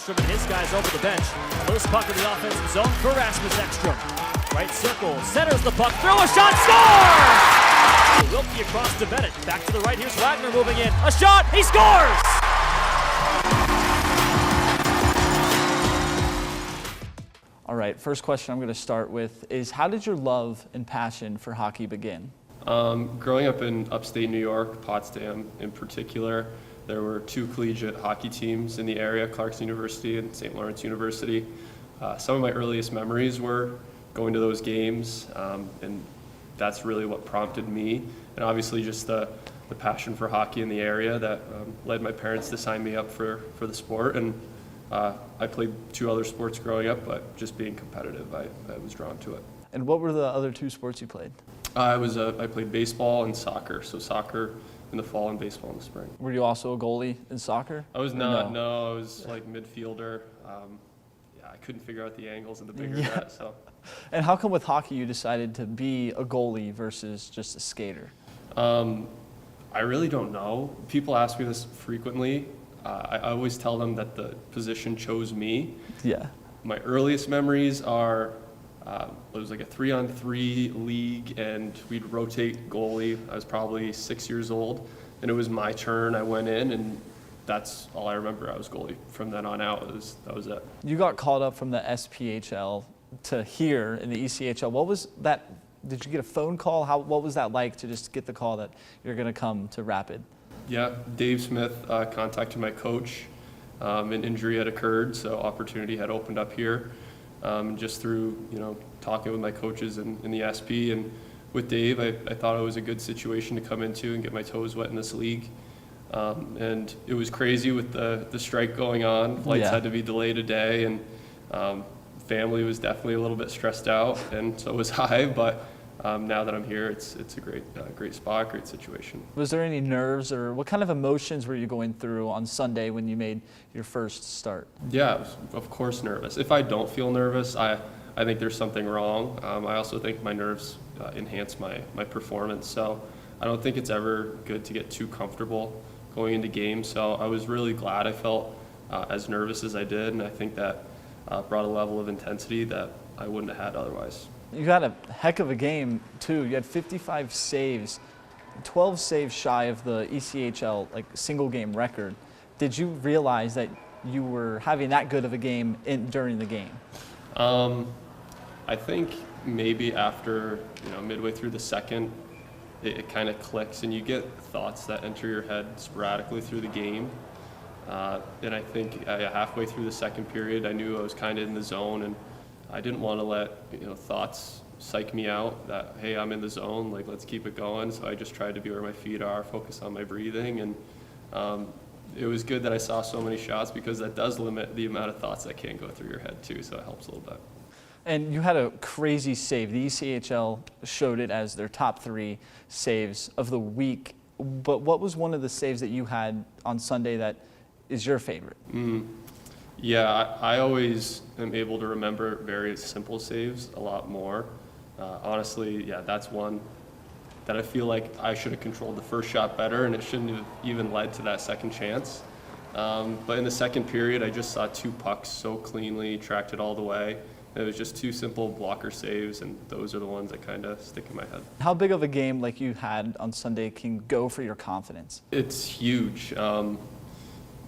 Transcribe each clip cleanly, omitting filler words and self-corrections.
Ekstrom and his guys over the bench. Loose puck in the offensive zone for Rasmus Ekstrom. Right circle, centers the puck, throw a shot, scores! Wilkie across to Bennett. Back to the right, here's Wagner moving in. A shot, he scores! All right, first question I'm going to start with is, how did your love and passion for hockey begin? Growing up in upstate New York, Potsdam in particular, there were two collegiate hockey teams in the area, Clarkson University and St. Lawrence University. Some of my earliest memories were going to those games, and that's really what prompted me. And obviously just the passion for hockey in the area that led my parents to sign me up for the sport. And I played two other sports growing up, but just being competitive, I was drawn to it. And what were the other two sports you played? I played baseball and soccer. So soccer in the fall and baseball in the spring. Were you also a goalie in soccer? I was not. No, I was like midfielder. I couldn't figure out the angles of the bigger net. So. And how come with hockey you decided to be a goalie versus just a skater? I really don't know. People ask me this frequently. I always tell them that the position chose me. Yeah. My earliest memories are it was like a 3-on-3 league, and we'd rotate goalie. I was probably 6 years old, and it was my turn. I went in, and that's all I remember. I was goalie. From then on out, that was it. You got called up from the SPHL to here in the ECHL. What was that? Did you get a phone call? What was that like to just get the call that you're going to come to Rapid? Yeah, Dave Smith contacted my coach. An injury had occurred, so opportunity had opened up here. Just through talking with my coaches in the SP and with Dave, I thought it was a good situation to come into and get my toes wet in this league. And it was crazy with the strike going on. Flights had to be delayed a day, and family was definitely a little bit stressed out, and so was I. But now that I'm here, it's a great spot, great situation. Was there any nerves, or what kind of emotions were you going through on Sunday when you made your first start? Yeah, I was, of course, nervous. If I don't feel nervous, I think there's something wrong. I also think my nerves enhance my performance, so I don't think it's ever good to get too comfortable going into games. So I was really glad I felt as nervous as I did, and I think that brought a level of intensity that I wouldn't have had otherwise. You had a heck of a game, too. You had 55 saves, 12 saves shy of the ECHL single game record. Did you realize that you were having that good of a game during the game? I think maybe after midway through the second, it kind of clicks, and you get thoughts that enter your head sporadically through the game. And I think halfway through the second period, I knew I was kind of in the zone, and I didn't want to let thoughts psych me out that, hey, I'm in the zone, let's keep it going. So I just tried to be where my feet are, focus on my breathing, and it was good that I saw so many shots, because that does limit the amount of thoughts that can go through your head too, so it helps a little bit. And you had a crazy save. The ECHL showed it as their top 3 saves of the week, but what was one of the saves that you had on Sunday that is your favorite? Yeah, I always am able to remember very simple saves a lot more. Honestly, yeah, that's one that I feel like I should have controlled the first shot better, and it shouldn't have even led to that second chance. But in the second period, I just saw 2 pucks so cleanly, tracked it all the way. It was just 2 simple blocker saves, and those are the ones that kind of stick in my head. How big of a game like you had on Sunday can go for your confidence? It's huge.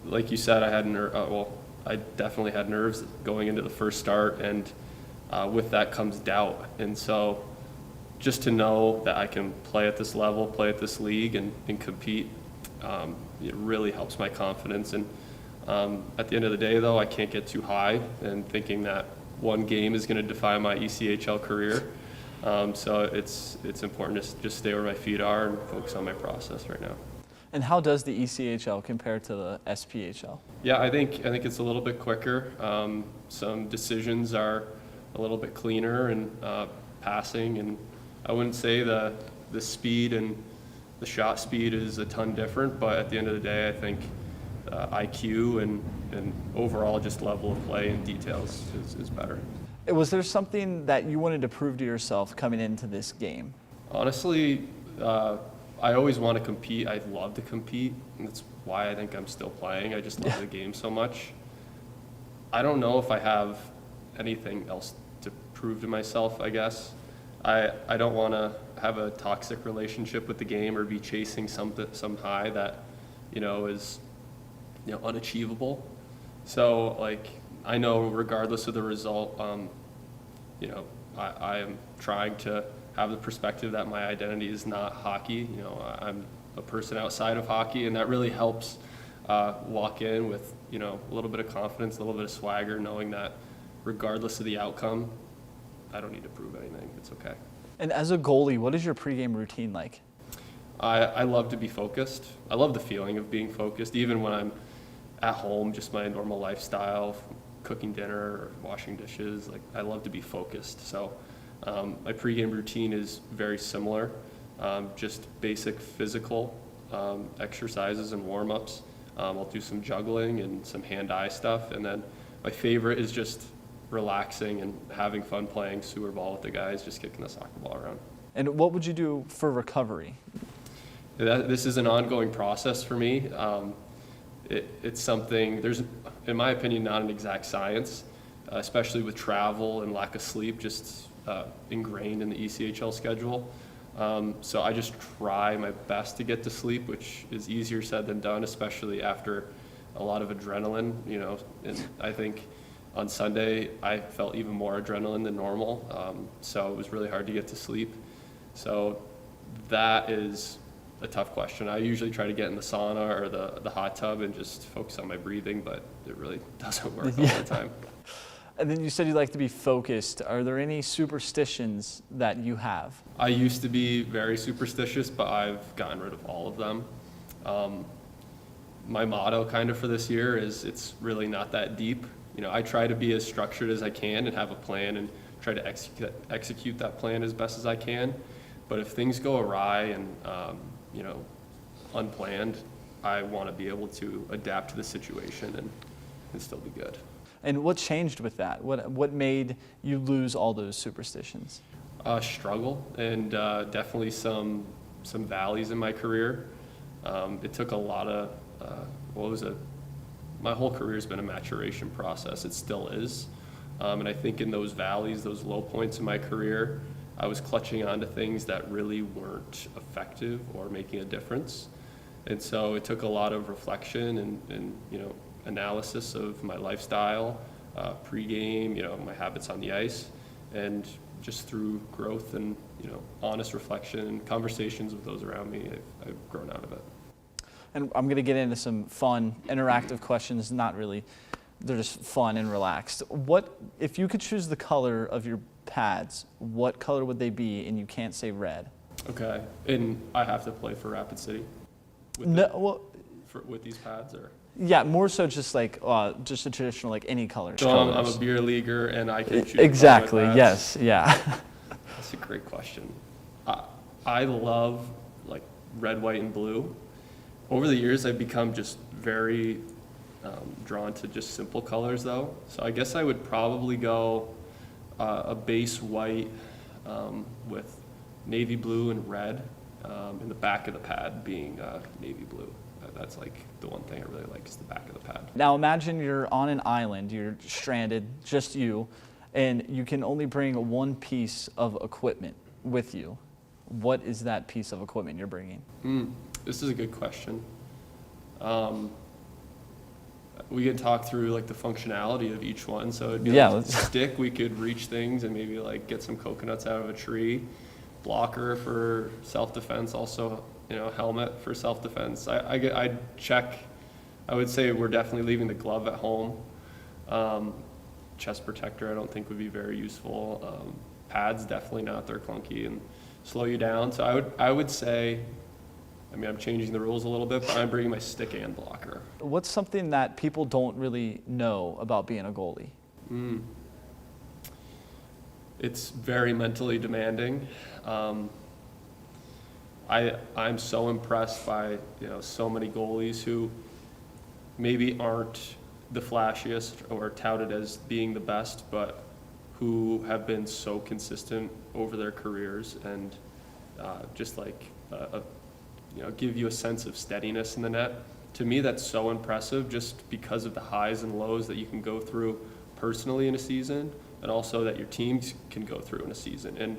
Like you said, I definitely had nerves going into the first start, and with that comes doubt. And so just to know that I can play at this level, play at this league, and compete, it really helps my confidence. And at the end of the day, though, I can't get too high and thinking that one game is going to define my ECHL career. So it's important to just stay where my feet are and focus on my process right now. And how does the ECHL compare to the SPHL? Yeah, I think it's a little bit quicker. Some decisions are a little bit cleaner and passing, and I wouldn't say the speed and the shot speed is a ton different, but at the end of the day, I think IQ and overall just level of play and details is better. Was there something that you wanted to prove to yourself coming into this game? Honestly, I always want to compete. I love to compete, and that's why I think I'm still playing. I just love the game so much. I don't know if I have anything else to prove to myself, I guess. I don't want to have a toxic relationship with the game or be chasing some high that, is, unachievable. So, like, I know regardless of the result, I am trying to have the perspective that my identity is not hockey. I'm a person outside of hockey, and that really helps walk in with, a little bit of confidence, a little bit of swagger, knowing that regardless of the outcome, I don't need to prove anything. It's okay. And as a goalie, what is your pregame routine like? I love to be focused. I love the feeling of being focused, even when I'm at home, just my normal lifestyle, cooking dinner or washing dishes. Like, I love to be focused. So my pregame routine is very similar, just basic physical exercises and warm-ups. I'll do some juggling and some hand-eye stuff. And then my favorite is just relaxing and having fun playing sewer ball with the guys, just kicking the soccer ball around. And what would you do for recovery? This is an ongoing process for me. It's something, there's, in my opinion, not an exact science, especially with travel and lack of sleep, just ingrained in the ECHL schedule. So I just try my best to get to sleep, which is easier said than done, especially after a lot of adrenaline, and I think on Sunday, I felt even more adrenaline than normal, so it was really hard to get to sleep. So that is a tough question. I usually try to get in the sauna or the hot tub and just focus on my breathing, but it really doesn't work all the time. And then you said you like to be focused. Are there any superstitions that you have? I used to be very superstitious, but I've gotten rid of all of them. My motto kind of for this year is it's really not that deep. I try to be as structured as I can and have a plan and try to execute that plan as best as I can. But if things go awry and, unplanned, I want to be able to adapt to the situation and still be good. And what changed with that? What made you lose all those superstitions? Struggle and definitely some valleys in my career. It took a lot of, my whole career has been a maturation process. It still is. And I think in those valleys, those low points in my career, I was clutching onto things that really weren't effective or making a difference. And so it took a lot of reflection and analysis of my lifestyle, pregame, my habits on the ice, and just through growth and, honest reflection and conversations with those around me, I've grown out of it. And I'm going to get into some fun, interactive questions. Not really, they're just fun and relaxed. If you could choose the color of your pads, what color would they be? And you can't say red. Okay. And I have to play for Rapid City? With these pads, or? Yeah, more so just like just a traditional, like any color. So I'm a beer leaguer and I can choose. Exactly, yes, yeah. That's a great question. I love like red, white, and blue. Over the years, I've become just very drawn to just simple colors though. So I guess I would probably go a base white with navy blue and red, and the back of the pad being navy blue. That's like the one thing I really like is the back of the pad. Now imagine you're on an island, you're stranded, just you, and you can only bring one piece of equipment with you. What is that piece of equipment you're bringing? This is a good question. We could talk through like the functionality of each one. So it'd be like a stick, we could reach things and maybe like get some coconuts out of a tree. Blocker for self-defense, also helmet for self-defense. I'd check. I would say we're definitely leaving the glove at home. Chest protector I don't think would be very useful. Pads definitely not. They're clunky and slow you down. So I would say, I'm changing the rules a little bit, but I'm bringing my stick and blocker. What's something that people don't really know about being a goalie? It's very mentally demanding. I'm so impressed by so many goalies who maybe aren't the flashiest or touted as being the best, but who have been so consistent over their careers and just like give you a sense of steadiness in the net to me, that's so impressive just because of the highs and lows that you can go through personally in a season, and also that your teams can go through in a season. And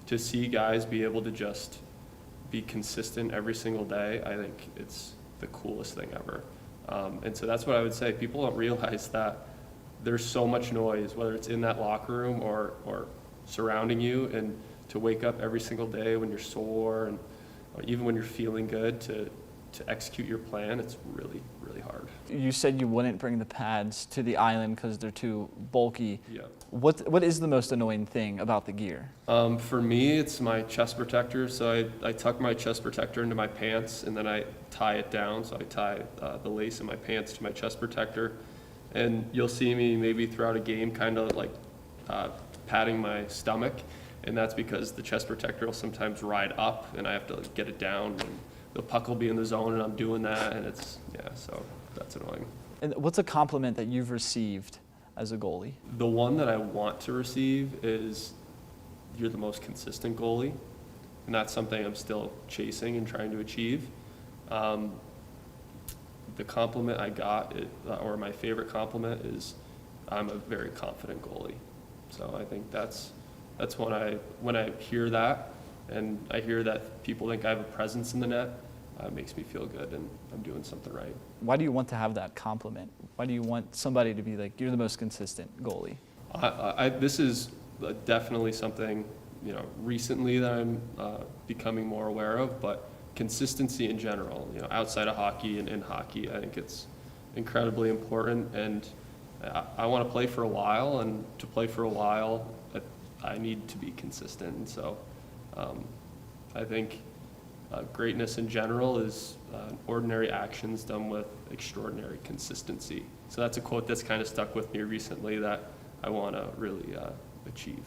to see guys be able to just be consistent every single day, I think it's the coolest thing ever. And so that's what I would say. People don't realize that there's so much noise, whether it's in that locker room or surrounding you, and to wake up every single day when you're sore, and or even when you're feeling good, to execute your plan, it's really, really hard. You said you wouldn't bring the pads to the island because they're too bulky. Yeah. What is the most annoying thing about the gear? For me, it's my chest protector. So I tuck my chest protector into my pants, and then I tie it down. So I tie the lace in my pants to my chest protector. And you'll see me maybe throughout a game kind of like patting my stomach. And that's because the chest protector will sometimes ride up, and I have to get it down. And the puck will be in the zone, and I'm doing that. And so that's annoying. And what's a compliment that you've received as a goalie? The one that I want to receive is, you're the most consistent goalie, and that's something I'm still chasing and trying to achieve. The compliment I got, or my favorite compliment, is I'm a very confident goalie. So I think that's when I hear that, and I hear that people think I have a presence in the net, it makes me feel good and I'm doing something right. Why do you want to have that compliment? Why do you want somebody to be like, you're the most consistent goalie? This is definitely something, recently that I'm becoming more aware of, but consistency in general, outside of hockey and in hockey, I think it's incredibly important. And I want to play for a while, and to play for a while, I need to be consistent. And so I think greatness in general is ordinary actions done with extraordinary consistency. So that's a quote that's kind of stuck with me recently that I want to really achieve.